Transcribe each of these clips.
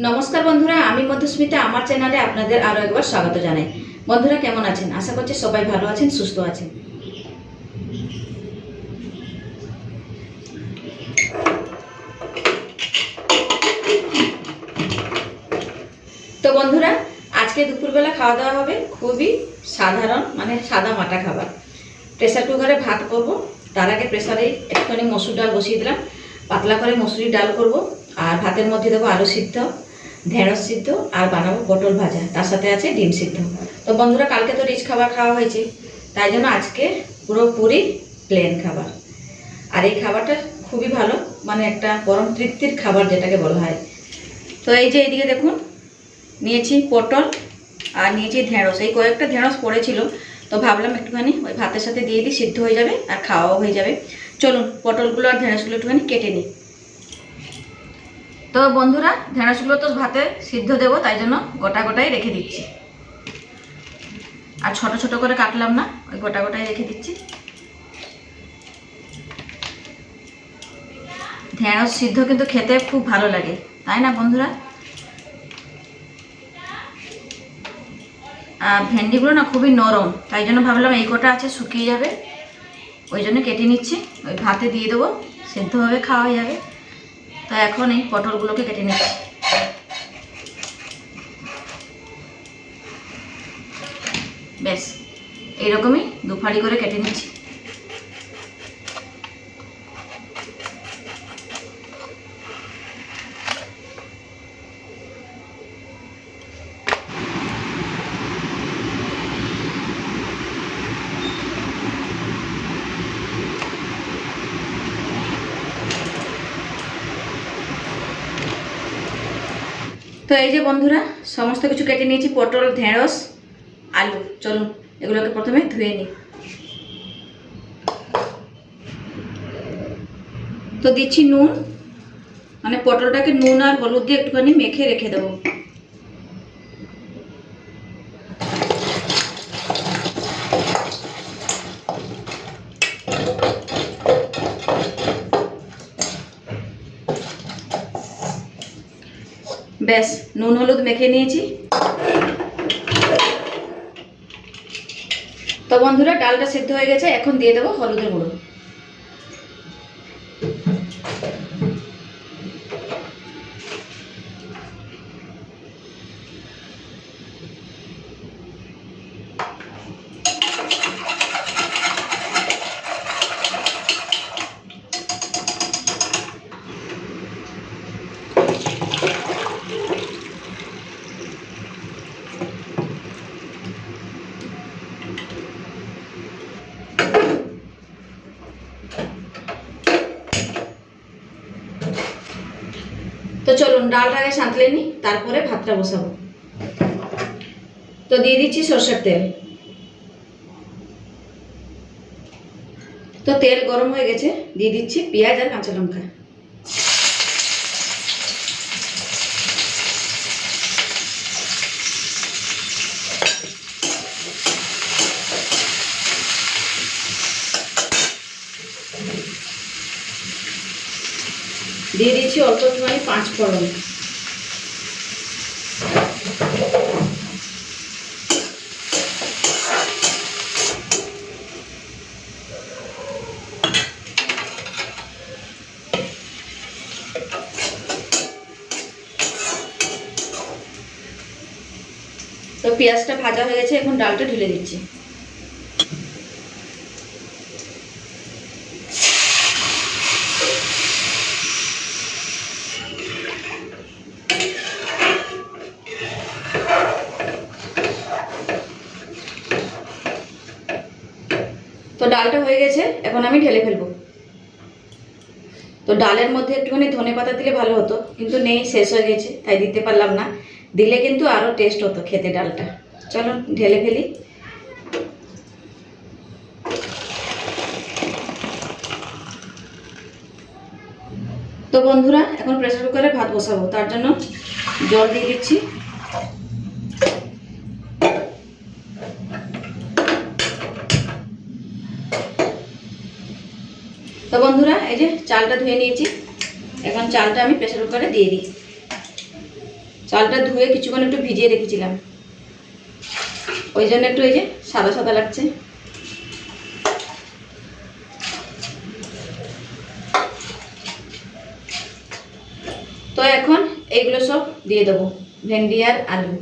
নমস্কার বন্ধুরা, আমি মধুস্মিতা। আমার চ্যানেলে আপনাদের আরো একবার স্বাগত জানাই। বন্ধুরা কেমন আছেন? আশা করছি সবাই ভালো আছেন, সুস্থ আছেন। তো বন্ধুরা, আজকে দুপুরবেলা খাওয়া দাওয়া হবে খুবই সাধারণ, মানে সাদা মাটা খাবার। প্রেসার কুকারে ভাত করব। তার আগে প্রেসারে একটুখানি মসুর ডাল বসিয়ে দিলাম। পাতলা করে মসুরি ডাল করব, আর ভাতের মধ্যে দেবো আলু সিদ্ধ, ঢেঁড়স সিদ্ধ, আর বানাবো পটল ভাজা, তার সাথে আছে ডিম সিদ্ধ। তো বন্ধুরা, কালকে তো রিচ খাবার খাওয়া হয়েছে, তাই জন্য আজকে পুরোপুরি প্লেন খাবার। আর এই খাবারটা খুবই ভালো, মানে একটা পরম তৃপ্তির খাবার যেটাকে বলা হয়। তো এই যে এইদিকে দেখুন, নিয়েছি পটল আর নিয়েছি ঢেঁড়স। এই কয়েকটা ঢেঁড়স পড়েছিল, তো ভাবলাম একটুখানি ওই ভাতের সাথে দিয়ে দিই, সিদ্ধ হয়ে যাবে আর খাওয়াও হয়ে যাবে। চলুন পটলগুলো আর ঢেঁড়সগুলো একটুখানি কেটে নিই। তো বন্ধুরা, ঢেঁড়সগুলো তো ভাতে সিদ্ধ দেবো, তাই জন্য গোটা গোটাই রেখে দিচ্ছি। আর ছোট ছোট করে কাটলাম না, ওই গোটা গোটাই রেখে দিচ্ছি। ঢেঁড়স সিদ্ধ কিন্তু খেতে খুব ভালো লাগে, তাই না বন্ধুরা? আর ভেন্ডিগুলো না খুবই নরম, তাই জন্য ভাবলাম এই কটা আছে শুকিয়ে যাবে, ওই জন্য কেটে নিচ্ছি। ওই ভাতে দিয়ে দেবো, সিদ্ধ হবে, খাওয়া হয়ে যাবে। তো এখন এই পটলগুলোকে কেটে নিচ্ছি। বেশ এইরকমই দুফাড়ি করে কেটে নিচ্ছি। তো এই যে বন্ধুরা, সমস্ত কিছু কেটে নিয়েছি, পটল, ঢেঁড়স, আলু। চলুন এগুলোকে প্রথমে ধুয়ে নিই। তো দিচ্ছি নুন, মানে পটলটাকে নুন আর হলুদ দিয়ে একটুখানি মেখে রেখে দেবো। ব্যাস, নুন হলুদ মেখে নিয়েছি। তো বন্ধুরা, ডালটা সিদ্ধ হয়ে গেছে, এখন দিয়ে দেবো হলুদের গুঁড়ো। তো চলুন ডালটাকে সাঁতলে নিই, তারপরে ভাতটা বসাবো। তো দিয়ে দিচ্ছি সরষের তেল। তো তেল গরম হয়ে গেছে, দিয়ে দিচ্ছি পেঁয়াজ আর কাঁচা লঙ্কা। দিয়ে দিচ্ছি অল্প একটুখানি 5 ফোড়ন। তো পেঁয়াজটা ভাজা হয়ে গেছে, এখন ডালটা ঢেলে দিচ্ছি। তো ডালটা হয়ে গেছে, এখন আমি ঢেলে ফেলবো। তো ডালের মধ্যে একটুখানি ধনেপাতা দিলে ভালো হতো, কিন্তু নেই, শেষ হয়ে গেছে, তাই দিতে পারলাম না। দিলে কিন্তু আরও টেস্ট হতো খেতে ডালটা। চলো ঢেলে ফেলি। তো বন্ধুরা, এখন প্রেসার কুকারে ভাত বসাবো, তার জন্য জল দিয়ে দিচ্ছি। তো বন্ধুরা, এই যে চালটা ধুয়ে নিয়েছি, এখন চালটা আমি প্রেসার কুকারে দিয়ে দিই। চালটা ধুয়ে কিছুক্ষণ একটু ভিজিয়ে রেখেছিলাম, ওই জন্য একটু এই যে সাদা সাদা লাগছে। তো এখন এইগুলো সব দিয়ে দেবো, ভেন্ডি আর আলু।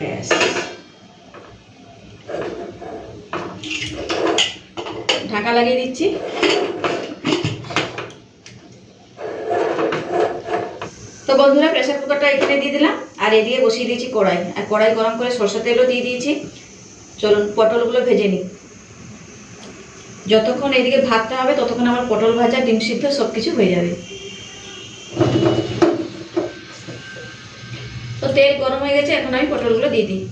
ব্যাস, ঢাকা লাগিয়ে দিচ্ছি। তো বন্ধুরা, প্রেসার কুকারটা এখানে দিয়ে দিলাম, আর এদিকে বসিয়ে দিয়েছি কড়াই, আর কড়াই গরম করে সরষের তেলও দিয়ে দিয়েছি। চলুন পটলগুলো ভেজে নিই। যতক্ষণ এদিকে ভাতটা হবে ততক্ষণ আমার পটল ভাজা, ডিম সিদ্ধ সব কিছু হয়ে যাবে। তো তেল গরম হয়ে গেছে, এখন আমি পটলগুলো দিয়ে দিই।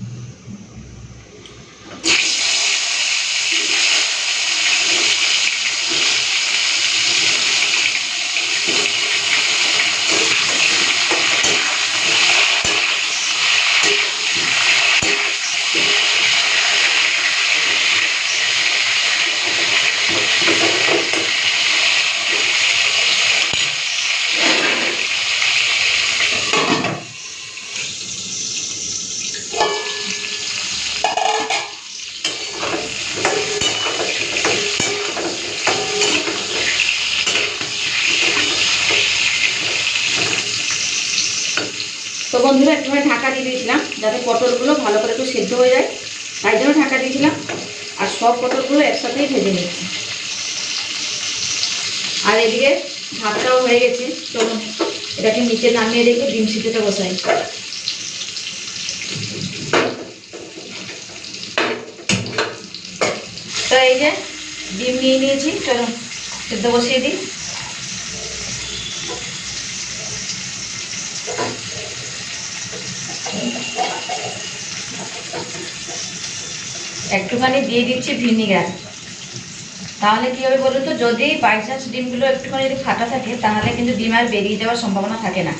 তো বন্ধুরা, একটু ঢাকা দিয়ে দিয়েছিলাম যাতে পটলগুলো ভালো করে একটু সেদ্ধ হয়ে যায়, তাই জন্য ঢাকা দিয়েছিলাম। আর সব পটলগুলো একসাথেই ভেজে নিচ্ছি। আর এদিকে ভাতটাও হয়ে গেছে, চলুন এটাকে নিচে নামিয়ে রেখে ডিম সিদ্ধটা বসাই। তো এই যে ডিম নিয়ে নিয়েছি, চলুন সিদ্ধ বসিয়ে দিই। একটুখানি দিয়ে দিচ্ছি ভিনিগার, তাহলে কী হবে বলুন তো, যদি বাই চান্স ডিমগুলো একটুখানি যদি ফাটা থাকে তাহলে কিন্তু ডিম আর বেরিয়ে যাওয়ার সম্ভাবনা থাকে না।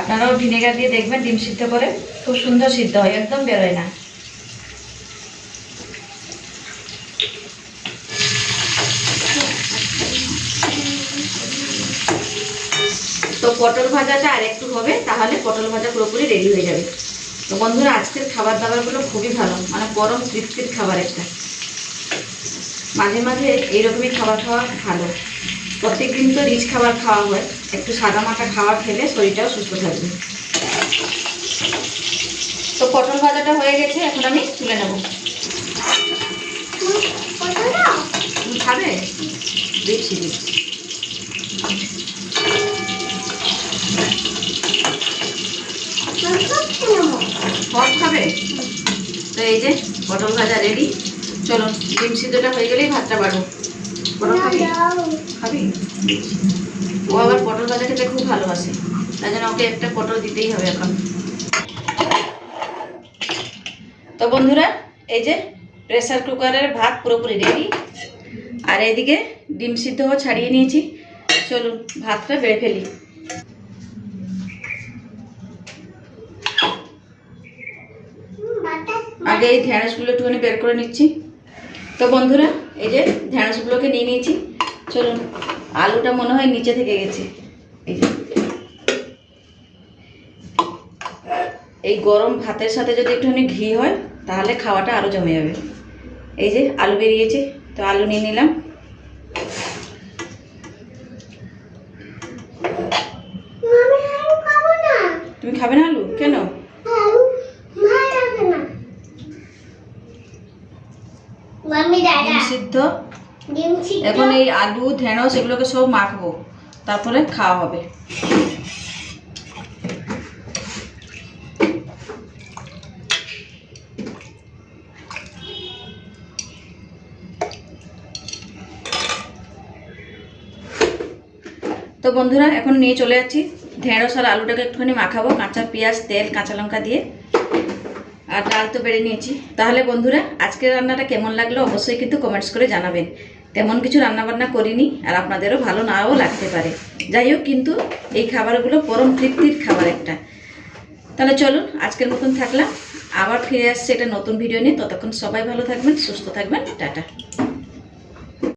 আপনারাও ভিনেগার দিয়ে দেখবেন, ডিম সিদ্ধ করে খুব সুন্দর সিদ্ধ হয়, একদম বেরোয় না। তো পটল ভাজাটা আর একটু হবে, তাহলে পটল ভাজা পুরোপুরি রেডি হয়ে যাবে। তো বন্ধুরা, আজকের খাবার দাবারগুলো খুবই ভালো, মানে পরম তৃপ্তির খাবার একটা। মাঝে মাঝে এইরকমই খাবার খাওয়া ভালো। প্রত্যেক দিন তো রিচ খাবার খাওয়া হয়, একটু সাদা মাটা খাবার খেলে শরীরটাও সুস্থ থাকবে। তো পটল ভাজাটা হয়ে গেছে, এখন আমি তুলে নেব। তুমি খাবে? দিচ্ছি দিচ্ছি। সব খাবে? তো এই যে পটল ভাজা রেডি। চলো, ডিম সিদ্ধটা হয়ে গেলেই ভাতটা বাড়বো। পটল খাবি? খাবি? ও আবার পটল ভাজা খেতে খুব ভালোবাসে, তাই জন্য ওকে একটা পটল দিতেই হবে এখন। তো বন্ধুরা, এই যে প্রেসার কুকারের ভাত পুরোপুরি রেডি, আর এদিকে ডিম সিদ্ধও ছাড়িয়ে নিয়েছি। চলুন ভাতটা বেড়ে ফেলি। আগে এই ঢেঁড়সগুলো একটুখানি বের করে নিচ্ছি। তো বন্ধুরা, এই যে ঢেঁড়সগুলোকে নিয়ে নিয়েছি। চলুন, আলুটা মনে হয় নিচে থেকে গেছে। এই যে এই গরম ভাতের সাথে যদি একটুখানি ঘি হয় তাহলে খাওয়াটা আরও জমে যাবে। এই যে আলু বেরিয়েছে, তো আলু নিয়ে নিলাম। তুমি খাবে না আলু? কেন? ডিম সিদ্ধ, এখন এই আলু ঢেঁড়স এগুলোকে সব মাখবো, তারপরে খাওয়া হবে। তো বন্ধুরা, এখন নিয়ে চলে যাচ্ছি ঢেঁড়স আর আলুটাকে একটুখানি মাখাবো কাঁচা পেঁয়াজ, তেল, কাঁচা লঙ্কা দিয়ে। আর ডাল তো বেড়ে নিয়েছি। তাহলে বন্ধুরা, আজকের রান্নাটা কেমন লাগলো অবশ্যই কিন্তু কমেন্টস করে জানাবেন। তেমন কিছু রান্নাবান্না করিনি, আর আপনাদেরও ভালো নাও লাগতে পারে। যাই হোক, কিন্তু এই খাবারগুলো পরম তৃপ্তির খাবার একটা। তাহলে চলুন, আজকের মতন থাকলাম। আবার ফিরে আসছে একটা নতুন ভিডিও নিয়ে। ততক্ষণ সবাই ভালো থাকবেন, সুস্থ থাকবেন, টাটা।